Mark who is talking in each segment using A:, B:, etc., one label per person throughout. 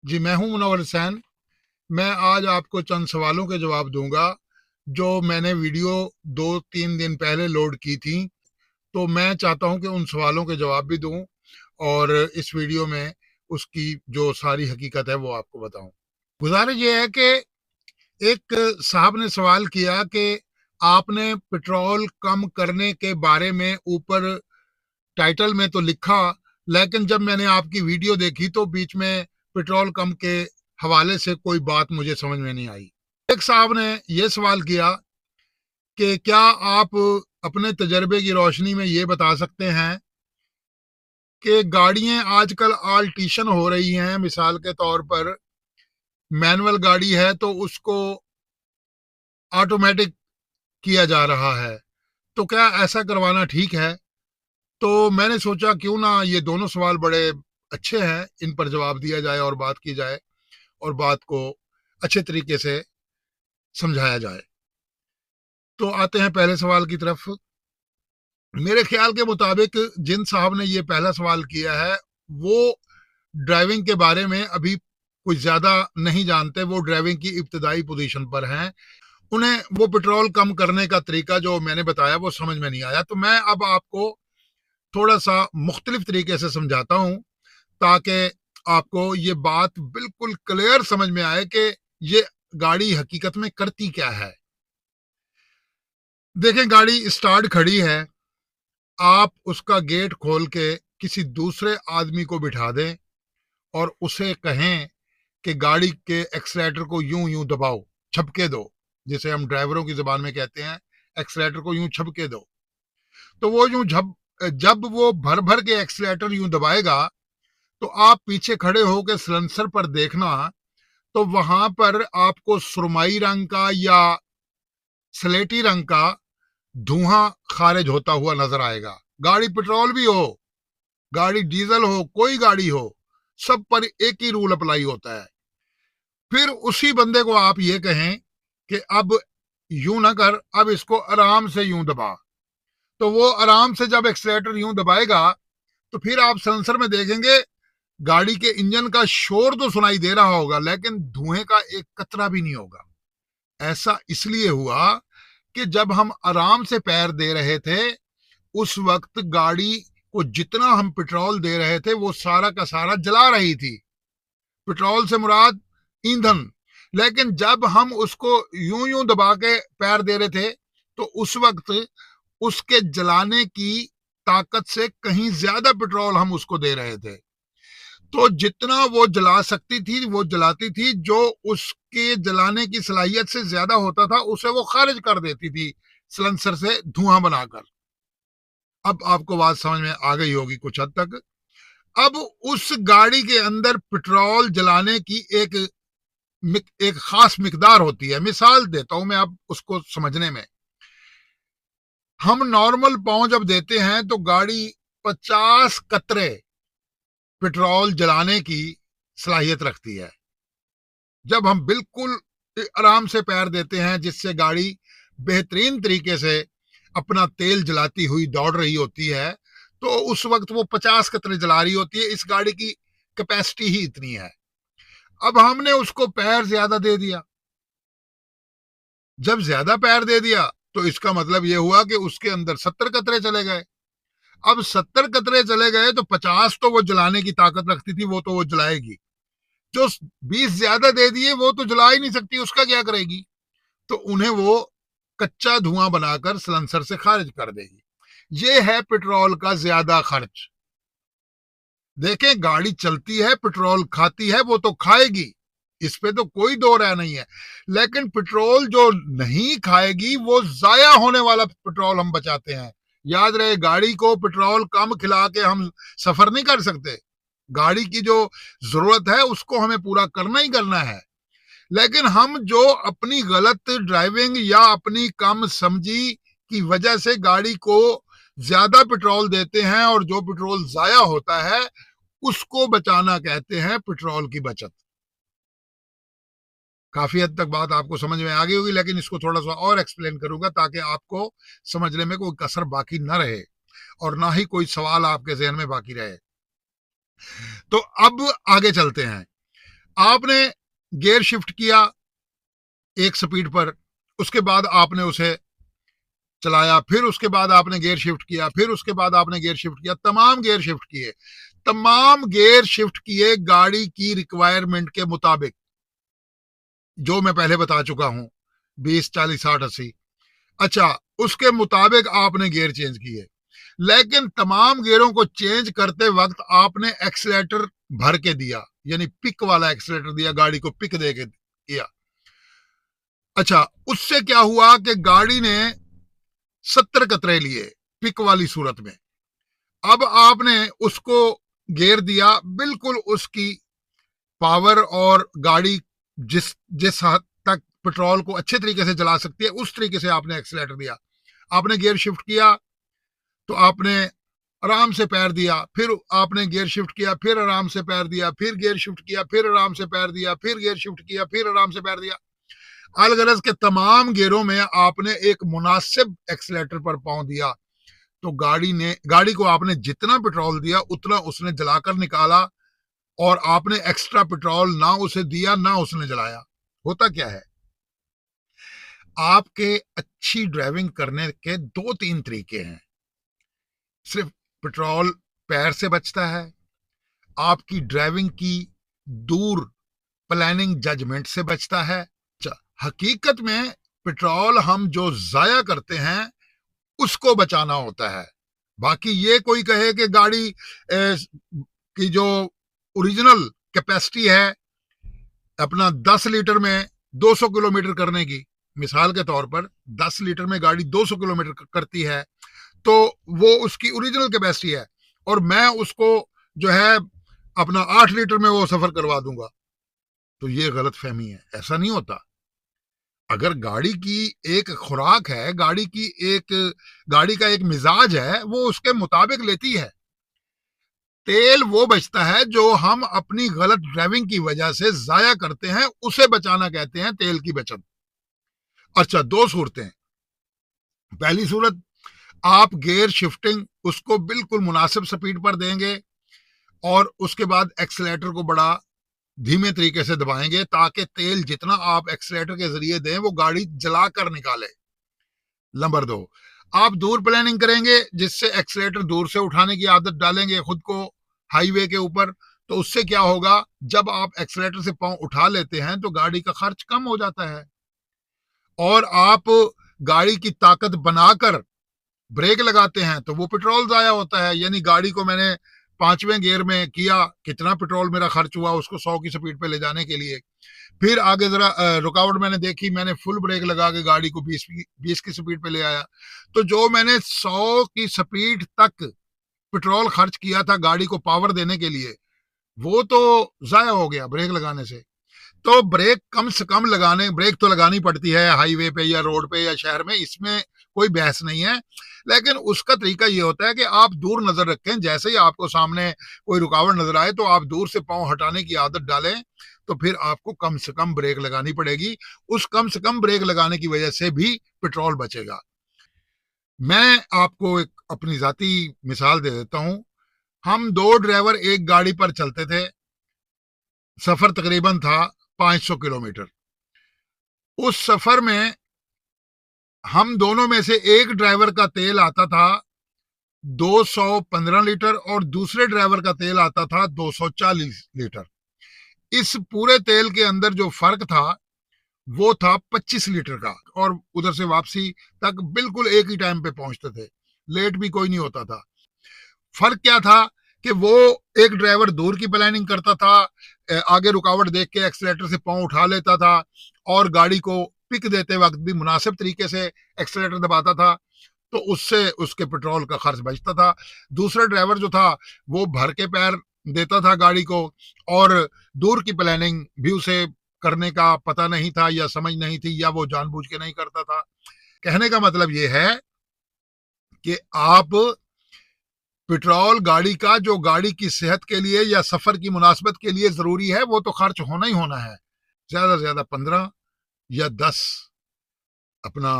A: जी, मैं हूं मुनव्वर हुसैन। मैं आज आपको चंद सवालों के जवाब दूंगा जो मैंने वीडियो 2-3 दिन पहले लोड की थी। तो मैं चाहता हूं कि उन सवालों के जवाब भी दूं और इस वीडियो में उसकी जो सारी हकीकत है वो आपको बताऊं। गुजारिश ये है कि एक साहब ने सवाल किया कि आपने पेट्रोल कम करने के बारे में ऊपर टाइटल में तो लिखा, लेकिन जब मैंने आपकी वीडियो देखी तो बीच में पेट्रोल कम के हवाले से कोई बात मुझे समझ में नहीं आई। एक साहब ने यह सवाल किया कि क्या आप अपने तजर्बे की रोशनी में ये बता सकते हैं कि गाड़ियां आजकल आल्टीशन हो रही हैं। मिसाल के तौर पर मैनुअल गाड़ी है तो उसको ऑटोमेटिक किया जा रहा है, तो क्या ऐसा करवाना ठीक है? तो मैंने सोचा क्यों ना ये दोनों सवाल बड़े अच्छे हैं, इन पर जवाब दिया जाए और बात की जाए और बात को अच्छे तरीके से समझाया जाए। तो आते हैं पहले सवाल की तरफ। मेरे ख्याल के मुताबिक जिन साहब ने ये पहला सवाल किया है वो ड्राइविंग के बारे में अभी कुछ ज्यादा नहीं जानते। वो ड्राइविंग की इब्तदाई पोजीशन पर हैं। उन्हें वो पेट्रोल कम करने का तरीका जो मैंने बताया वो समझ में नहीं आया। तो मैं अब आपको थोड़ा सा मुख्तलिफ तरीके से समझाता हूं ताकि आपको ये बात बिल्कुल क्लियर समझ में आए कि ये गाड़ी हकीकत में करती क्या है। देखें, गाड़ी स्टार्ट खड़ी है, आप उसका गेट खोल के किसी दूसरे आदमी को बिठा दें और उसे कहें कि गाड़ी के एक्सीलेटर को यूं यूं दबाओ, झपके दो, जिसे हम ड्राइवरों की जबान में कहते हैं एक्सीलेटर को यूं झपके दो। तो वो यूं जब वो भर भर के एक्सीलेटर यूं दबाएगा तो आप पीछे खड़े होकर सिलेंसर पर देखना, तो वहां पर आपको सुरमई रंग का या स्लेटी रंग का धुआं खारिज होता हुआ नजर आएगा। गाड़ी पेट्रोल भी हो, गाड़ी डीजल हो, कोई गाड़ी हो, सब पर एक ही रूल अप्लाई होता है। फिर उसी बंदे को आप ये कहें कि अब यूं ना कर, अब इसको आराम से यूं दबा। तो वो आराम से जब एक्सीलेटर यूं दबाएगा तो फिर आप सेंसर में देखेंगे गाड़ी के इंजन का शोर तो सुनाई दे रहा होगा लेकिन धुएं का एक कतरा भी नहीं होगा। ऐसा इसलिए हुआ कि जब हम आराम से पैर दे रहे थे उस वक्त गाड़ी को जितना हम पेट्रोल दे रहे थे वो सारा का सारा जला रही थी। पेट्रोल से मुराद ईंधन। लेकिन जब हम उसको यूं यूं दबा के पैर दे रहे थे तो उस वक्त उसके जलाने की ताकत से कहीं ज्यादा पेट्रोल हम उसको दे रहे थे। तो जितना वो जला सकती थी वो जलाती थी, जो उसके जलाने की सलाहियत से ज्यादा होता था उसे वो खारिज कर देती थी सिलेंसर से धुआं बनाकर। अब आपको बात समझ में आ गई होगी कुछ हद तक। अब उस गाड़ी के अंदर पेट्रोल जलाने की एक खास मिकदार होती है। मिसाल देता हूं मैं अब उसको समझने में। हम नॉर्मल पांव जब देते हैं तो गाड़ी 50 कतरे पेट्रोल जलाने की सलाहियत रखती है। जब हम बिल्कुल आराम से पैर देते हैं जिससे गाड़ी बेहतरीन तरीके से अपना तेल जलाती हुई दौड़ रही होती है, तो उस वक्त वो 50 कतरे जला रही होती है। इस गाड़ी की कैपेसिटी ही इतनी है। अब हमने उसको पैर ज्यादा दे दिया। जब ज्यादा पैर दे दिया तो इसका मतलब यह हुआ कि उसके अंदर 70 कतरे चले गए। अब 70 कतरे चले गए तो 50 तो वो जलाने की ताकत रखती थी, वो तो वो जलाएगी। जो 20 ज्यादा दे दिए वो तो जला ही नहीं सकती, उसका क्या करेगी? तो उन्हें वो कच्चा धुआं बनाकर सिलेंसर से खारिज कर देगी। ये है पेट्रोल का ज्यादा खर्च। देखें, गाड़ी चलती है, पेट्रोल खाती है, वो तो खाएगी, इस पे तो कोई दो राय नहीं है। लेकिन पेट्रोल जो नहीं खाएगी वो जाया होने वाला पेट्रोल हम बचाते हैं। याद रहे, गाड़ी को पेट्रोल कम खिला के हम सफर नहीं कर सकते। गाड़ी की जो जरूरत है उसको हमें पूरा करना ही करना है। लेकिन हम जो अपनी गलत ड्राइविंग या अपनी कम समझी की वजह से गाड़ी को ज्यादा पेट्रोल देते हैं और जो पेट्रोल जाया होता है उसको बचाना कहते हैं पेट्रोल की बचत। काफी हद तक बात आपको समझ में आ गई होगी, लेकिन इसको थोड़ा सा और एक्सप्लेन करूंगा ताकि आपको समझने में कोई कसर बाकी न रहे और ना ही कोई सवाल आपके जहन में बाकी रहे। तो अब आगे चलते हैं। आपने गियर शिफ्ट किया एक स्पीड पर, उसके बाद आपने उसे चलाया, फिर उसके बाद आपने गियर शिफ्ट किया, फिर उसके बाद आपने गियर शिफ्ट किया, तमाम गियर शिफ्ट किए, तमाम गियर शिफ्ट किए गाड़ी की रिक्वायरमेंट के मुताबिक, जो मैं पहले बता चुका हूं, 20, 40, 60, 80। अच्छा, उसके मुताबिक आपने गियर चेंज किए, लेकिन तमाम गियरों को चेंज करते वक्त आपने एक्सीलेटर भर के दिया, यानी पिक वाला एक्सीलेटर दिया, गाड़ी को पिक दे के किया। अच्छा, उससे क्या हुआ कि गाड़ी ने 70 कतरे लिए पिक वाली सूरत में। अब आपने उसको गियर दिया, बिल्कुल उसकी पावर और गाड़ी जिस जिस हद तक पेट्रोल को अच्छे तरीके से जला सकती है उस तरीके से आपने एक्सीलेटर दिया। आपने गियर शिफ्ट किया तो आपने आराम से पैर दिया, फिर आपने गियर शिफ्ट किया, फिर आराम से पैर दिया, फिर गियर शिफ्ट किया, फिर आराम से पैर दिया, फिर गियर शिफ्ट किया, फिर आराम से पैर दिया। अलगरज के तमाम गियरों में आपने एक मुनासिब एक्सीलेटर पर पांव दिया, तो गाड़ी को आपने जितना पेट्रोल दिया उतना उसने जलाकर निकाला, और आपने एक्स्ट्रा पेट्रोल ना उसे दिया ना उसने जलाया। होता क्या है, आपके अच्छी ड्राइविंग करने के 2-3 तरीके हैं। सिर्फ पेट्रोल पैर से बचता है, आपकी ड्राइविंग की दूर प्लानिंग जजमेंट से बचता है। हकीकत में पेट्रोल हम जो जाया करते हैं उसको बचाना होता है। बाकी ये कोई कहे कि गाड़ी की जो ओरिजिनल कैपेसिटी है अपना 10 लीटर में 200 किलोमीटर करने की, मिसाल के तौर पर 10 लीटर में गाड़ी 200 किलोमीटर करती है, तो वो उसकी ओरिजिनल कैपेसिटी है, और मैं उसको जो है अपना 8 लीटर में वो सफर करवा दूंगा, तो ये गलत फहमी है। ऐसा नहीं होता। अगर गाड़ी की एक खुराक है, गाड़ी का एक मिजाज है, वो उसके मुताबिक लेती है। तेल वो बचता है जो हम अपनी गलत ड्राइविंग की वजह से जाया करते हैं, उसे बचाना कहते हैं तेल की बचत। अच्छा, 2 सूरतें। पहली सूरत, आप गियर शिफ्टिंग उसको बिल्कुल मुनासिब स्पीड पर देंगे और उसके बाद एक्सीलेटर को बड़ा धीमे तरीके से दबाएंगे, ताकि तेल जितना आप एक्सीलेटर के जरिए दें वो गाड़ी जला कर निकाले। नंबर 2, आप दूर प्लानिंग करेंगे, जिससे एक्सीलेटर दूर से उठाने की आदत डालेंगे खुद को हाईवे के ऊपर, तो उससे क्या होगा, जब आप एक्सीलेटर से पांव उठा लेते हैं तो गाड़ी का खर्च कम हो जाता है, और आप गाड़ी की ताकत बनाकर ब्रेक लगाते हैं तो वो पेट्रोल जाया होता है। यानी गाड़ी को मैंने 5वें गियर में किया, कितना पेट्रोल मेरा खर्च हुआ उसको 100 की स्पीड पे ले जाने के लिए। फिर आगे जरा रुकावट मैंने देखी, मैंने फुल ब्रेक लगा के गाड़ी को 20 की स्पीड पे ले आया, तो जो मैंने 100 की स्पीड तक पेट्रोल खर्च किया था गाड़ी को पावर देने के लिए, वो तो जाया हो गया ब्रेक लगाने से। तो ब्रेक कम से कम ब्रेक तो लगानी पड़ती है हाईवे पे या रोड पे या शहर में, इसमें कोई बहस नहीं है, लेकिन उसका तरीका ये होता है कि आप दूर नजर रखें। जैसे ही आपको सामने कोई रुकावट नजर आए तो आप दूर से पांव हटाने की आदत डालें, तो फिर आपको कम से कम ब्रेक लगानी पड़ेगी। उस कम से कम ब्रेक लगाने की वजह से भी पेट्रोल बचेगा। मैं आपको एक अपनी जाती मिसाल दे देता हूं। हम 2 ड्राइवर एक गाड़ी पर चलते थे, सफर तकरीबन था 500 किलोमीटर। उस सफर में हम दोनों में से एक ड्राइवर का तेल आता था 215 लीटर और दूसरे ड्राइवर का तेल आता था 240 लीटर। इस पूरे तेल के अंदर जो फर्क था वो था 25 लीटर का, और उधर से वापसी तक बिल्कुल एक ही टाइम पे पहुंचते थे, लेट भी कोई नहीं होता था। फर्क क्या था कि वो एक ड्राइवर दूर की प्लानिंग करता था, आगे रुकावट देख के एक्सीलेटर से पांव उठा लेता था और गाड़ी को पिक देते वक्त भी मुनासिब तरीके से एक्सीलेटर दबाता था, तो उससे उसके पेट्रोल का खर्च बचता था। दूसरा ड्राइवर जो था वो भर के पैर देता था गाड़ी को, और दूर की प्लानिंग भी उसे करने का पता नहीं था या समझ नहीं थी, या वो जानबूझ के नहीं करता था। कहने का मतलब ये है कि आप पेट्रोल गाड़ी का, जो गाड़ी की सेहत के लिए या सफर की मुनासबत के लिए जरूरी है, वो तो खर्च होना ही होना है। ज्यादा से ज्यादा 15 या 10 अपना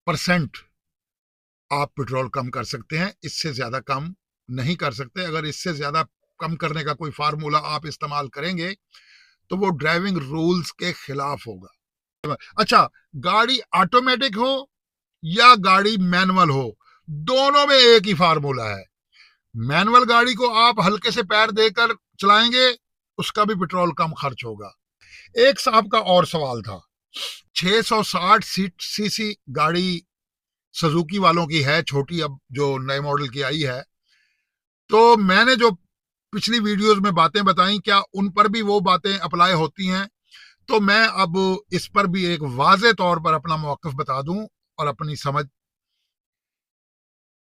A: % आप पेट्रोल कम कर सकते हैं, इससे ज्यादा कम नहीं कर सकते। अगर इससे ज्यादा कम करने का कोई फार्मूला आप इस्तेमाल करेंगे तो वो ड्राइविंग रूल्स के खिलाफ होगा। अच्छा, गाड़ी ऑटोमेटिक हो या गाड़ी मैनुअल हो, दोनों में एक ही फार्मूला है। मैनुअल गाड़ी को आप हल्के से पैर देकर चलाएंगे, उसका भी पेट्रोल कम खर्च होगा। एक साहब का और सवाल था, 660 सीसी गाड़ी सुजुकी वालों की है, छोटी, अब जो नए मॉडल की आई है, तो मैंने जो पिछली वीडियोस में बातें बताई, क्या उन पर भी वो बातें अप्लाई होती हैं? तो मैं अब इस पर भी एक वाज़े तौर पर अपना मौक़िफ़ बता दूं और अपनी समझ,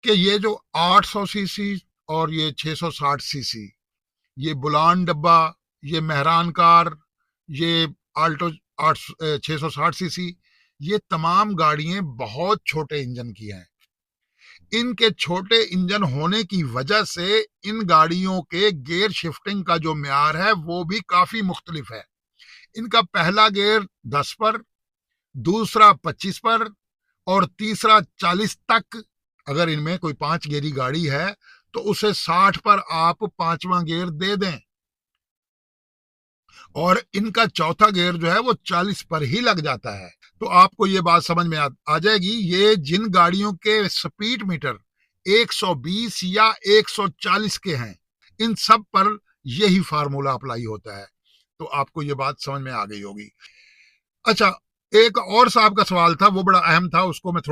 A: कि ये जो 800 सीसी और ये 660 सीसी, ये बुलान डब्बा, ये मेहरान कार, ये आल्टो 660 सीसी, ये तमाम गाड़ियां बहुत छोटे इंजन की हैं। इनके छोटे इंजन होने की वजह से इन गाड़ियों के गियर शिफ्टिंग का जो म्यार है वो भी काफी मुख्तलिफ है। इनका पहला गियर 10 पर, दूसरा 25 पर और तीसरा 40 तक। अगर इनमें कोई 5 गियरी गाड़ी है तो उसे 60 पर आप 5वां गियर दे दें, और इनका चौथा गियर जो है वो 40 पर ही लग जाता है। तो आपको ये बात समझ में आ जाएगी। ये जिन गाड़ियों के स्पीड मीटर 120 या 140 के हैं, इन सब पर यही फार्मूला अप्लाई होता है। तो आपको ये बात समझ में आ गई होगी। अच्छा, एक और साहब का सवाल था, वो बड़ा अहम था, उसको मैं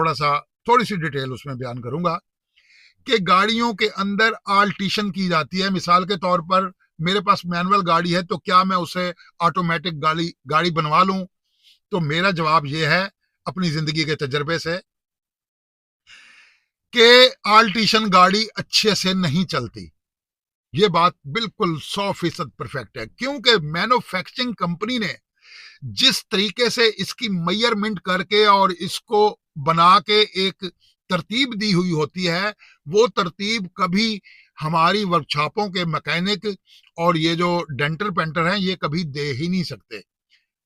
A: थोड़ी सी डिटेल उसमें बयान करूंगा कि गाड़ियों के अंदर आल्टीशन की जाती है। मिसाल के तौर पर मेरे पास मैनुअल गाड़ी है, तो क्या मैं उसे ऑटोमेटिक गाड़ी बनवा लूं? तो मेरा जवाब यह है अपनी जिंदगी के तजर्बे से कि आल्टीशन गाड़ी अच्छे से नहीं चलती। ये बात बिल्कुल 100% परफेक्ट है, क्योंकि मैन्युफैक्चरिंग कंपनी ने जिस तरीके से इसकी मेजरमेंट करके और इसको बना के एक तरतीब दी हुई होती है, वो तरतीब कभी हमारी वर्कशॉपों के मैकेनिक और ये जो डेंटर पेंटर हैं ये कभी दे ही नहीं सकते।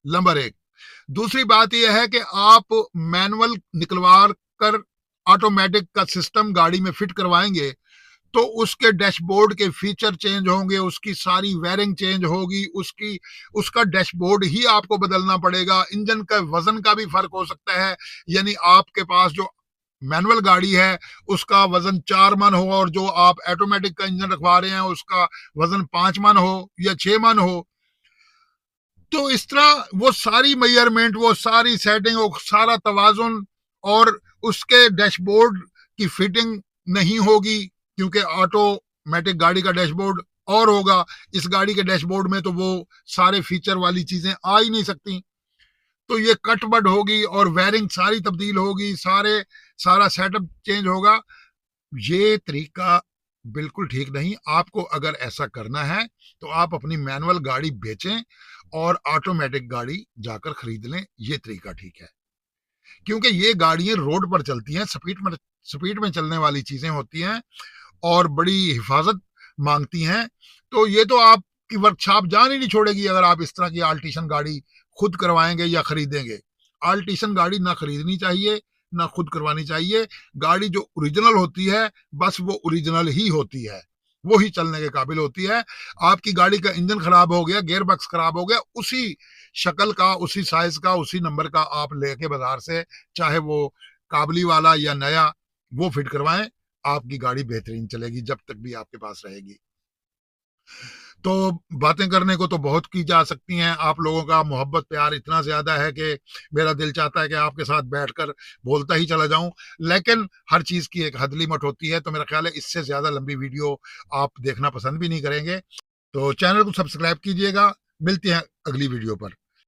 A: नंबर एक। दूसरी बात यह है कि आप मैनुअल निकलवा कर ऑटोमेटिक का सिस्टम गाड़ी में फिट करवाएंगे तो उसके डैशबोर्ड के फीचर चेंज होंगे, उसकी सारी वायरिंग चेंज होगी, उसका डैशबोर्ड ही आपको बदलना पड़ेगा। इंजन का वजन का भी फर्क हो सकता है, यानी आपके पास जो मैनुअल गाड़ी है उसका वजन 4 मन हो और जो आप ऑटोमेटिक का इंजन रखवा रहे हैं उसका वजन 5 मन हो या 6 मन हो। तो इस तरह वो सारी मेजरमेंट, वो सारी सेटिंग, वो सारा तवाजुन, और उसके डैशबोर्ड की फिटिंग नहीं होगी, क्योंकि ऑटोमेटिक गाड़ी का डैशबोर्ड और होगा, इस गाड़ी के डैशबोर्ड में तो वो सारे फीचर वाली चीजें आ ही नहीं सकती। तो ये कटबट होगी और वायरिंग सारी तब्दील होगी, सारा सेटअप चेंज होगा। ये तरीका बिल्कुल ठीक नहीं। आपको अगर ऐसा करना है तो आप अपनी मैनुअल गाड़ी बेचें और ऑटोमेटिक गाड़ी जाकर खरीद लें, ये तरीका ठीक है। क्योंकि ये गाड़ियां रोड पर चलती हैं, स्पीड में चलने वाली चीजें होती हैं और बड़ी हिफाजत मांगती हैं। तो ये तो आपकी वर्कशॉप जान ही नहीं छोड़ेगी अगर आप इस तरह की आल्टीशन गाड़ी खुद करवाएंगे या खरीदेंगे। आल्टीशन गाड़ी ना खरीदनी चाहिए, ना खुद करवानी चाहिए। गाड़ी जो ओरिजिनल होती है बस वो ओरिजिनल ही होती है, वो ही चलने के काबिल होती है। आपकी गाड़ी का इंजन खराब हो गया, गियर बॉक्स खराब हो गया, उसी शक्ल का, उसी साइज का, उसी नंबर का आप लेके बाजार से, चाहे वो काबली वाला या नया, वो फिट करवाएं, आपकी गाड़ी बेहतरीन चलेगी जब तक भी आपके पास रहेगी। तो बातें करने को तो बहुत की जा सकती हैं। आप लोगों का मोहब्बत प्यार इतना ज्यादा है कि मेरा दिल चाहता है कि आपके साथ बैठकर बोलता ही चला जाऊं, लेकिन हर चीज की एक हद लिमिट होती है। तो मेरा ख्याल है इससे ज्यादा लंबी वीडियो आप देखना पसंद भी नहीं करेंगे। तो चैनल को सब्सक्राइब कीजिएगा। मिलते हैं अगली वीडियो पर।